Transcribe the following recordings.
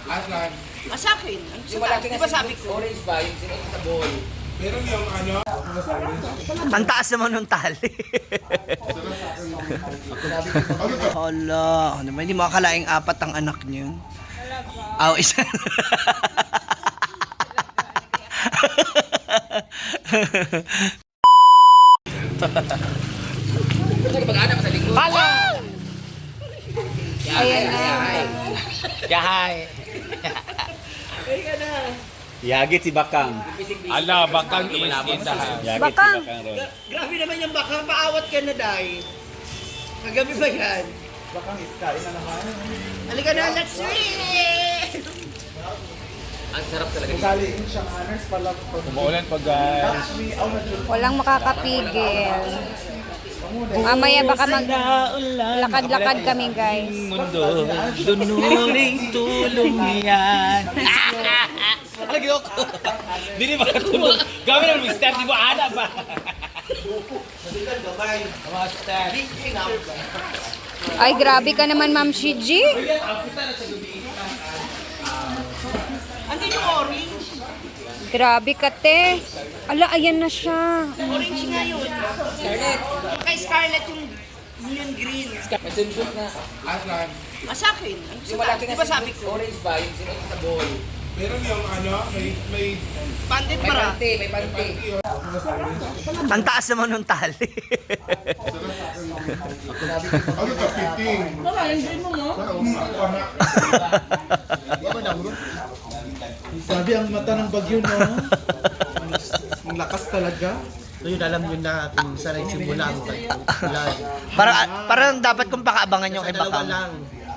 Aslan. Sa akin. Di ba sabi ko? Orange ba? Yung sinuot sa bowl. Meron yung ano? Ang taas naman ng tali. Hala, ano ba? Hindi makakalaing apat ang anak niyo. Aw, isa. Pag-anak sa linggo. Hala! Ayan na. Yahay. Yagit si Bakang. Ala, bakang isindahan. Yagit Bakang. si Bakang ron. Grabe naman yung baka. Paawat ka na, Day. Kagabi ba yan? Bakang iskain na naman. Halika na, let's swim! Ang sarap talaga. Kaliin siyang honors pala. Umuulan pa guys. Walang makakapigil. Mamaya baka maglakad-lakad kami, guys. Mundo, dunuling tulong niyan. Ano ginawa ko? Hindi ba katulog? Gawin naman yung start, di ba? Ana ba? Mga start. Ay, grabe ka naman, Ma'am Shiji. Andun yung orange. Grabe ka, te. Ala, ayan na siya. Orange nga yun. Scarlet. Kay Scarlet yung green. May swimsuit na. Aslan. Sa akin. Yung malaki Di na ba sabi swimsuit, ko? orange ba? Yung sinuot sa bowl. Meron yung ano, may Pandit May para. panty, may panty. Ang taas naman ng tali. ano ka, fitting. Sabi ang mata ng bagyo, no? Ang lakas talaga. So yun, alam nyo na kung saan nagsimula ang tagpulan. Parang dapat kong pakaabangan yung kay Dalawa Bakang. lang.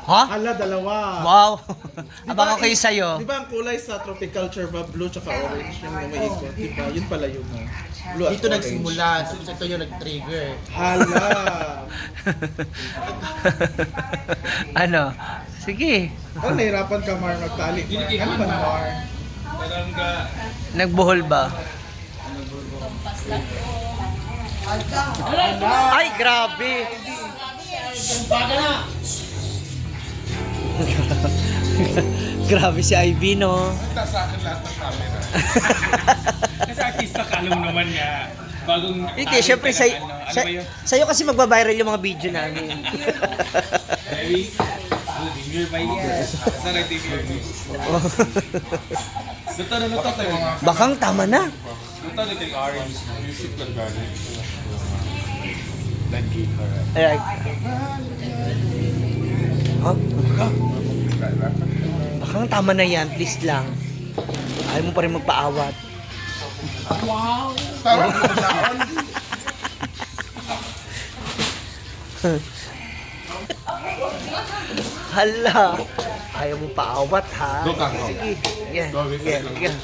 Ha? Hala, dalawa. Wow! Di ba, Abangan kayo sa'yo. Di ba ang kulay sa tropiculture ba, blue tsaka orange yung umiikot? Di ba? Yun pala yun. No? Blue dito nagsimula. So, ito yung nag-trigger. Hala! Ano? Sige. Parang nahirapan ka, Mar, magtali. Ano ba na, Mar? Nagbuhol ba? Ay, grabe! Grabe si Ivy, no? Nasa akin lahat ng camera. Kasi artista ka, alam mo naman nga. Bagong Hindi, syempre sa'yo, ano ba yun? sa'yo kasi magbabiral yung mga video namin. Baby? Finger ba yan? Saan ang finger mo? Luto na luto tayo. Bakang tama na. Luto na tayo orange. Music lang galing. Lagi, alright. Ayan. Ha? Bakang tama na yan, please lang. Ayaw mo pa rin magpaawat. Tawag mo sa akin. Hala! Ayaw mo paawat, ha? Lukang, Sige. Yan, Gawin yan, lang. yan.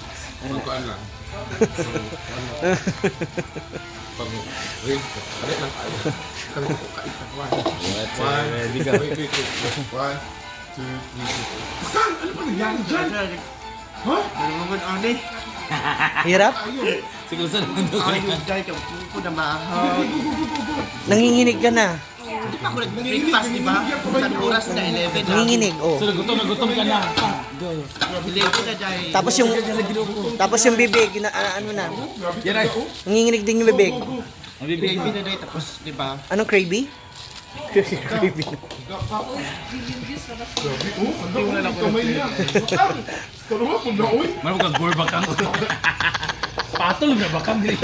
Magkuhan lang. Pag wait, balik lang tayo. Kami ko kaisa. Wait. 1, 2, 3. Bakang! Ano ba nangyari dyan? Ha? Hirap? Siguro sa naman doon. Ayun, guys, yung pupo na mahal. Nanginginig ka na. Hindi pa ako nag-breakfast, di ba? Sa oras na 11 na. Nanginginig, oh. So nagutom ka na. 11 na dahil. Tapos yung bibig, ano na. Yan ay. Nanginginig din yung bibig. Ang bibig. 11 na dahil, tapos, di ba? Anong crabby? Crabby. Hindi mo na lang kamay niya. Bakang! Karuha ko na, uy. Mano ka gore bakang. Patol na bakang dili.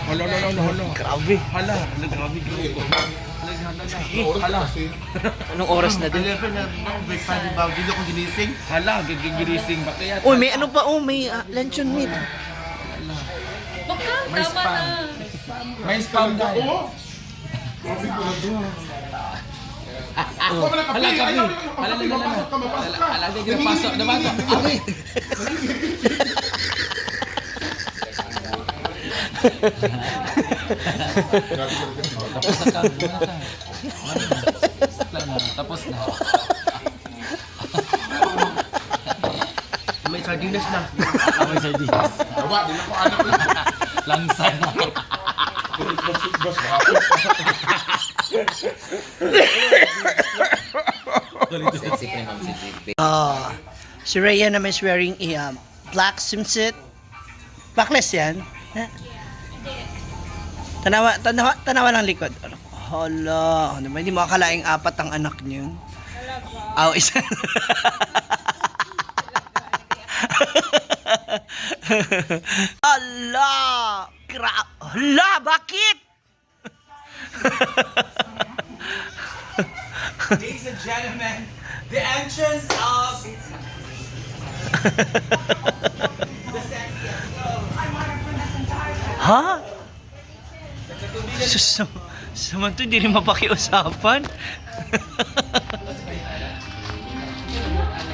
Hala. Grabe. Hala, grabe. Hala. Anong oras na din? 11 na breakfast, di ba? Hindi ako ginising. Hala, gigirising ba kaya? Uy, may ano pa, oh, may luncheon meat. May spam. May spam daw. Grabe ko na doon. Hala, kapi. Hala, napasok. Okay. Tapos na. May sardinas na. May sardinas. Dawa, di na ko anak ulit. Langsa na. Bas, Sexy pa ni Ma'am si JP. Si Rhea naman is wearing a black swimsuit. Backless yan. Tanawa ng likod. Hala, ano ba? Hindi mo akalaing apat ang anak niyo. Aw, isa. Hala! Hala, bakit? Ladies and gentlemen, the entrance of Ha? Saman to, di rin mapakiusapan.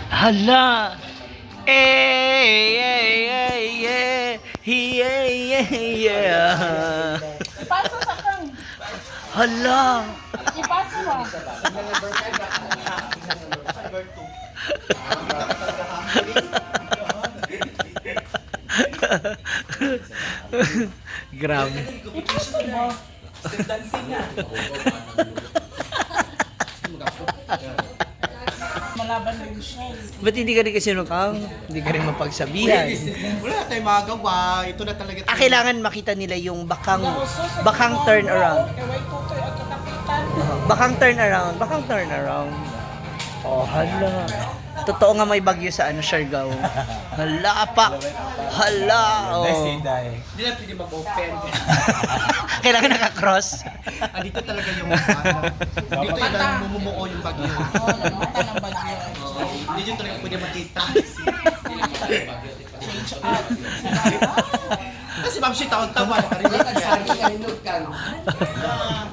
Hala! Yeah. Ipaso sa kang. Hala! Ipaso ah. Grabe. Malaban din siya. Ba't hindi ka rin kasi nukang? Hindi ka rin mapagsabihan. Wala na tayong magagawa. Ito na talaga. Kailangan makita nila yung bakang turn around. Kaway tutoy ang katapitan. Bakang turn around. Oh, hala. Totoo nga may bagyo sa Siargao. Hala pa. Hala. Oh. Hindi na pwede mag-open. Kailangan nakakross. Dito talaga yung dito yung bumumuo yung bagyo. Mata ng bagyo. Hindi yun talaga pwede makita. Kasi ma'am siya taon-taon.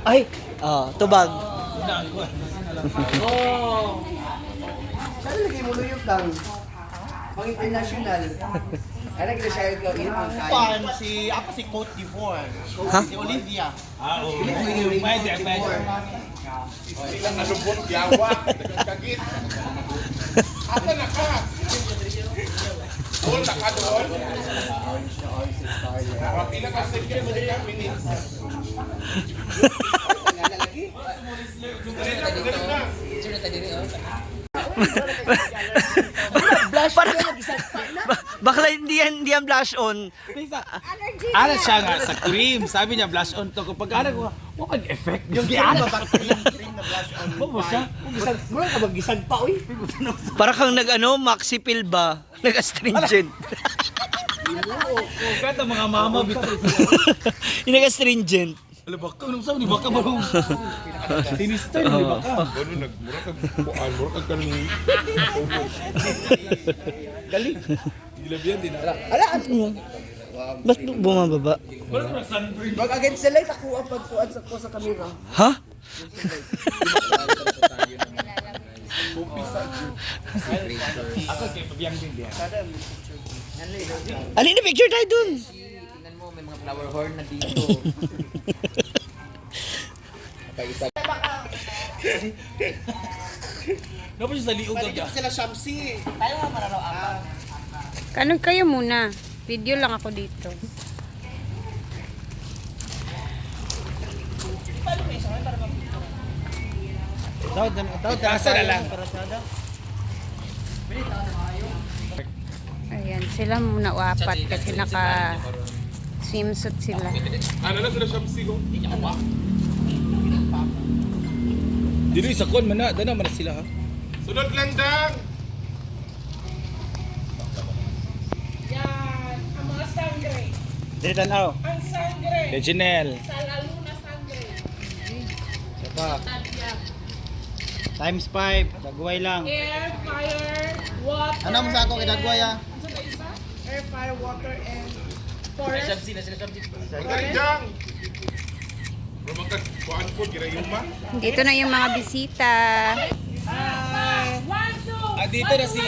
Ay, tubag. Saan lagay mo yung tang? Pang international. Ay, nag-resign ko, yun ang kaya. Si Cote d'Ivoire. Ha? Si Olivia. Bakla hindi yan blush on. Ano siya nga sa cream. Sabi niya blush on to. Kapag ano ko, what an effect. Yung Cream na blush on. mo siya. Mura ka mag-gisag pa, uy. Para kang maxi pill ba? Nag-astringent. Kata mga mama bito. Yung nag-astringent. Alam ba ka? Anong sabi? Di ba ka marong? Sinistay, di ba ka? Ano, nagmura kag kanong Galing. Gilabihan din. Alaan mo. Ba't bumababa? Wala ka sunburn. Mag against the light, ako ang pagkuhan ko sa kamera. Ha? Ako kay pabiyang din diyan. Alin na picture tayo dun? Tingnan mo, may mga flower horn na dito. Dapat siya sa liog ka. Sila Shamsi. Kanon kayo muna. Video lang ako dito. Asa na lang. Ayan, sila muna apat kasi naka swimsuit sila. Ano na sila Shamsi ko? Dili sa kon man na, dana man na sila ha. Sunod lang dang! Yan. Ang mga sangre. Dili tanaw. Ang sangre. Reginel. Sa lalo na sangre. Times 5, dagway lang. Air, fire, water. Ano mo sa ako kinagway ah? Ano ba isa? Air, fire, water, and forest. Magaling dang! Pero magkagpuan po, girayuma. Dito na yung mga bisita. One, two. Dito na si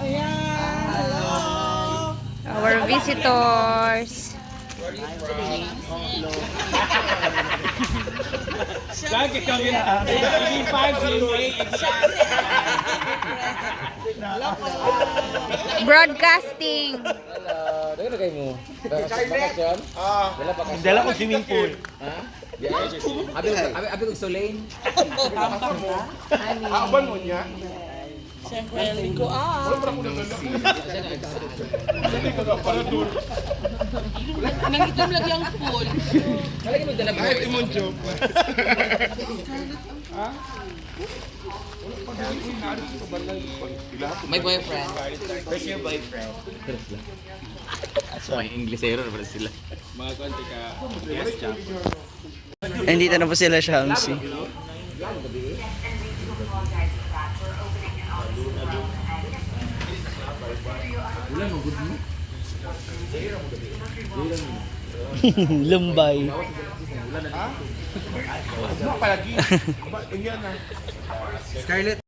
Ayan. Hello. Our visitors. Lagi kami na. 508. Broadcasting. Dahil na kayo mo. Bakasyon? Ah, Dala ko swimming pool. Abi ko Solain. Nangitom lagi ang pool. Lagi mo dala mo. My boyfriend. Where's your boyfriend? May Inglesero na pala sila. Mga konti ka. Yes, chap. Nandito na po sila, Shamsi. Lumbay. Scarlett.